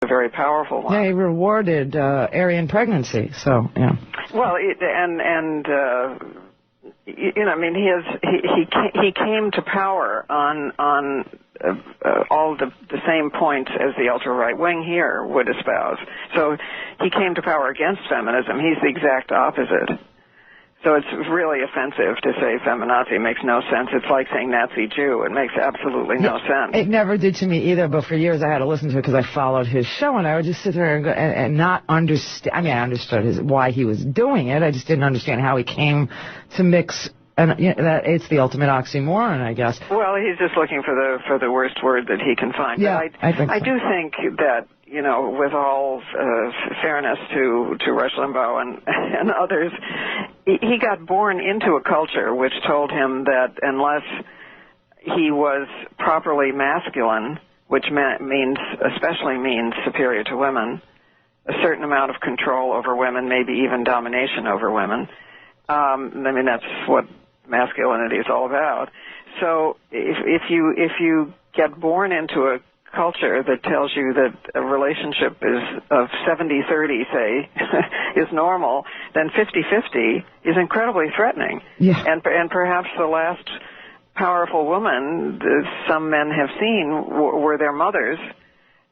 a very powerful one. Yeah, he rewarded Aryan pregnancy, so, yeah. Well, I mean, he came to power on all the same points as the ultra-right wing here would espouse. So he came to power against feminism. He's the exact opposite. So it's really offensive to say feminazi. It makes no sense. It's like saying Nazi Jew. It makes absolutely no sense. It never did to me either, but for years I had to listen to it because I followed his show, and I would just sit there and, and not understand. I mean, I understood why he was doing it. I just didn't understand how he came to mix. And that it's the ultimate oxymoron, I guess. Well, he's just looking for the worst word that he can find. Yeah, but I do think that, you know, with all fairness to Rush Limbaugh and others, he got born into a culture which told him that unless he was properly masculine, which especially means superior to women, a certain amount of control over women, maybe even domination over women. I mean, that's what masculinity is all about. So if you get born into a culture that tells you that a relationship is of 70-30, say, is normal, then 50-50 is incredibly threatening. Yeah. And perhaps the last powerful woman some men have seen were their mothers.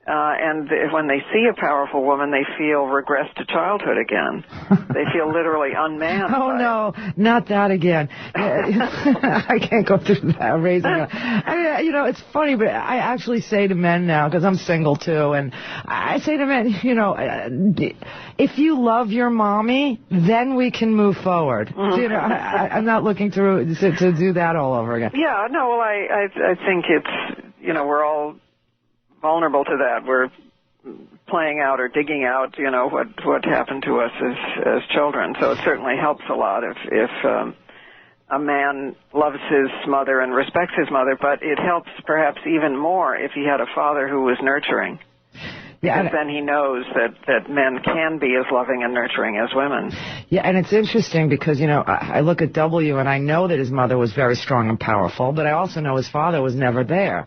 And when they see a powerful woman, they feel regressed to childhood again. They feel literally unmanned. Oh, no, not that again. I can't go through that raising. I mean, you know, it's funny, but I actually say to men now, because I'm single too, and I say to men, you know, if you love your mommy, then we can move forward. Mm-hmm. You know, I'm not looking to do that all over again. Yeah, no, well, I think it's, you know, we're all vulnerable to that. We're playing out or digging out, you know, what happened to us as children. So it certainly helps a lot if a man loves his mother and respects his mother, but it helps perhaps even more if he had a father who was nurturing. Yeah, because then he knows that men can be as loving and nurturing as women. Yeah, and it's interesting because, you know, I look at W and I know that his mother was very strong and powerful, but I also know his father was never there.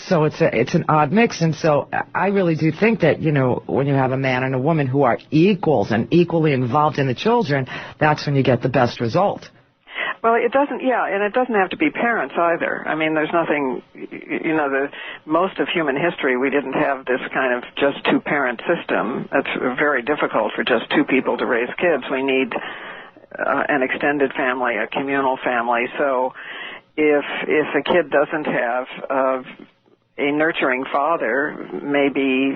So it's an odd mix, and so I really do think that, you know, when you have a man and a woman who are equals and equally involved in the children, that's when you get the best result. Well, it doesn't, yeah, and it doesn't have to be parents either. I mean, there's nothing, you know, most of human history, we didn't have this kind of just two-parent system. That's very difficult for just two people to raise kids. We need an extended family, a communal family. So if a kid doesn't have a nurturing father, maybe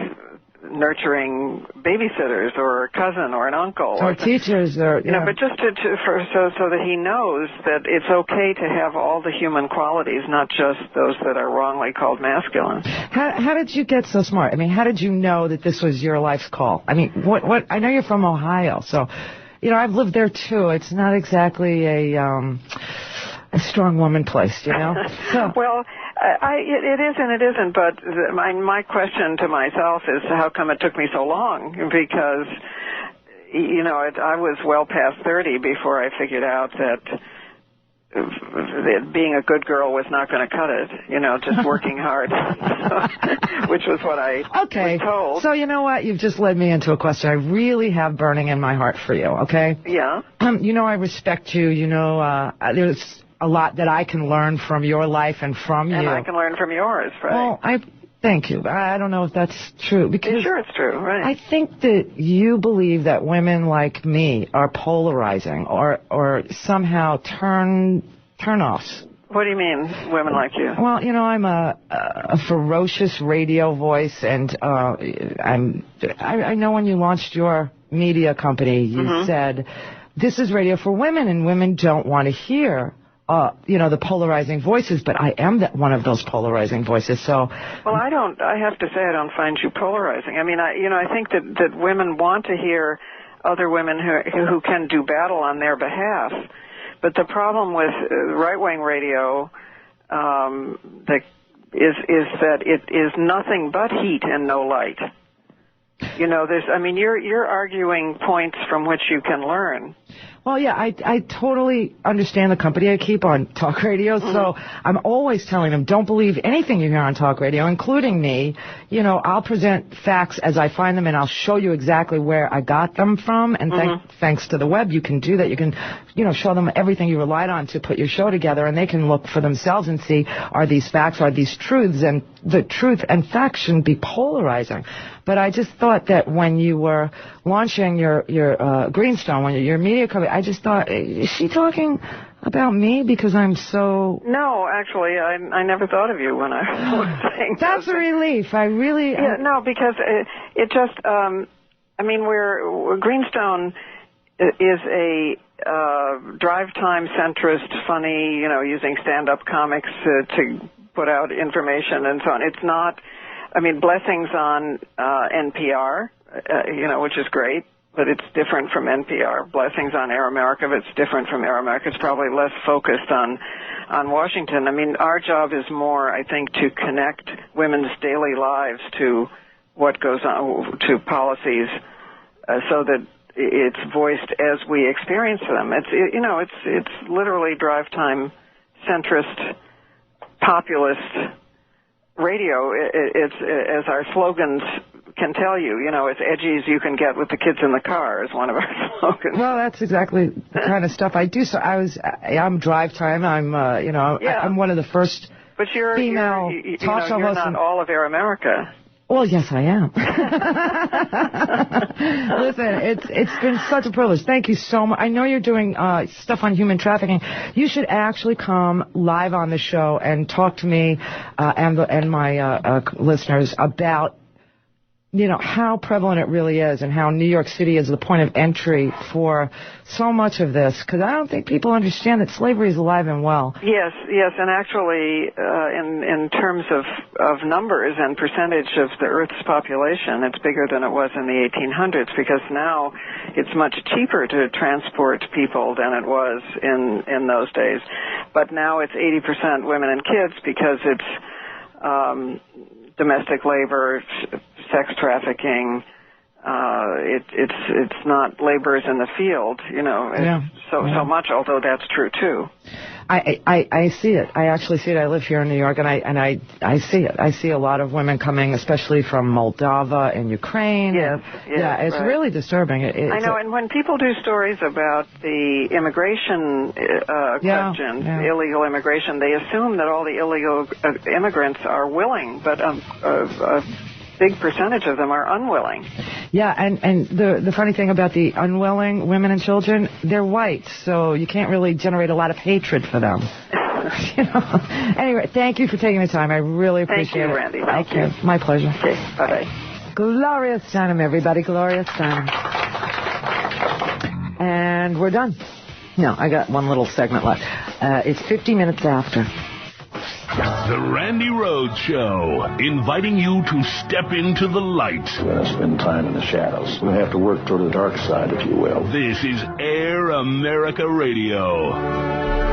nurturing babysitters or a cousin or an uncle or teachers, or you know, but just so that he knows that it's okay to have all the human qualities, not just those that are wrongly called masculine. How did you get so smart? I mean, how did you know that this was your life's call? I mean, what? I know you're from Ohio, so you know I've lived there too. It's not exactly a strong woman place, you know. So. Well. It is and it isn't, but my question to myself is how come it took me so long? Because, you know, I was well past 30 before I figured out that being a good girl was not going to cut it, you know, just working hard, which was what I was told. So you know what? You've just led me into a question I really have burning in my heart for you, okay? Yeah. You know I respect you. You know, there's a lot that I can learn from your life and from you. And I can learn from yours, right? Well, thank you. I don't know if that's true. Because sure it's true, right. I think that you believe that women like me are polarizing or somehow turn-offs. What do you mean, women like you? Well, you know, I'm a ferocious radio voice, and I know when you launched your media company, you said, this is radio for women, and women don't want to hear you know, the polarizing voices, but I am one of those polarizing voices, so... Well, I have to say I don't find you polarizing. I mean, I think that women want to hear other women who can do battle on their behalf, but the problem with right-wing radio is that it is nothing but heat and no light. You know, you're arguing points from which you can learn. Well, yeah, I totally understand the company I keep on talk radio, so I'm always telling them, don't believe anything you hear on talk radio, including me. You know, I'll present facts as I find them, and I'll show you exactly where I got them from, and thanks to the web, you can do that. You can, show them everything you relied on to put your show together, and they can look for themselves and see, are these facts, are these truths, and the truth and facts shouldn't be polarizing. But I just thought that when you were launching your Greenstone, your media company, I just thought, is she talking about me because I'm so... No, actually, I never thought of you when I was saying That's a relief. I really... Yeah, no, because it just... Greenstone is a drive-time centrist, funny, using stand-up comics to put out information and so on. It's not... blessings on NPR, which is great, but it's different from NPR. Blessings on Air America, but it's different from Air America. It's probably less focused on Washington. Our job is more, I think, to connect women's daily lives to what goes on, to policies, so that it's voiced as we experience them. It's literally drive-time centrist, populist radio. It's as our slogans can tell you, as edgy as you can get with the kids in the car is one of our slogans. Well, that's exactly the kind of stuff I do. So I'm drive time. I'm one of the first female talk show hosts. You're not all of Air America. Well, yes, I am. Listen, it's been such a privilege. Thank you so much. I know you're doing stuff on human trafficking. You should actually come live on the show and talk to me and my listeners about how prevalent it really is and how New York City is the point of entry for so much of this, because I don't think people understand that slavery is alive and well. Yes, and actually, in terms of numbers and percentage of the Earth's population, it's bigger than it was in the 1800s, because now it's much cheaper to transport people than it was in those days. But now it's 80% women and kids, because it's domestic labor, sex trafficking. It's not laborers in the field, so much. Although that's true too. I see it. I actually see it. I live here in New York, and I see it. I see a lot of women coming, especially from Moldova and Ukraine. Yes, it's right. Really disturbing. I know. And when people do stories about the immigration question, illegal immigration, they assume that all the illegal immigrants are willing, but a big percentage of them are unwilling. Yeah, and the funny thing about the unwilling women and children, they're white, so you can't really generate a lot of hatred for them. Anyway, thank you for taking the time. I really appreciate it. Thank you, Randy. Thank you. My pleasure. Okay, bye-bye. Gloria Steinem, everybody. Gloria Steinem. And we're done. No, I got one little segment left. It's 50 minutes after. The Randi Rhodes Show, inviting you to step into the light. We're going to spend time in the shadows. We're going to have to work toward the dark side, if you will. This is Air America Radio.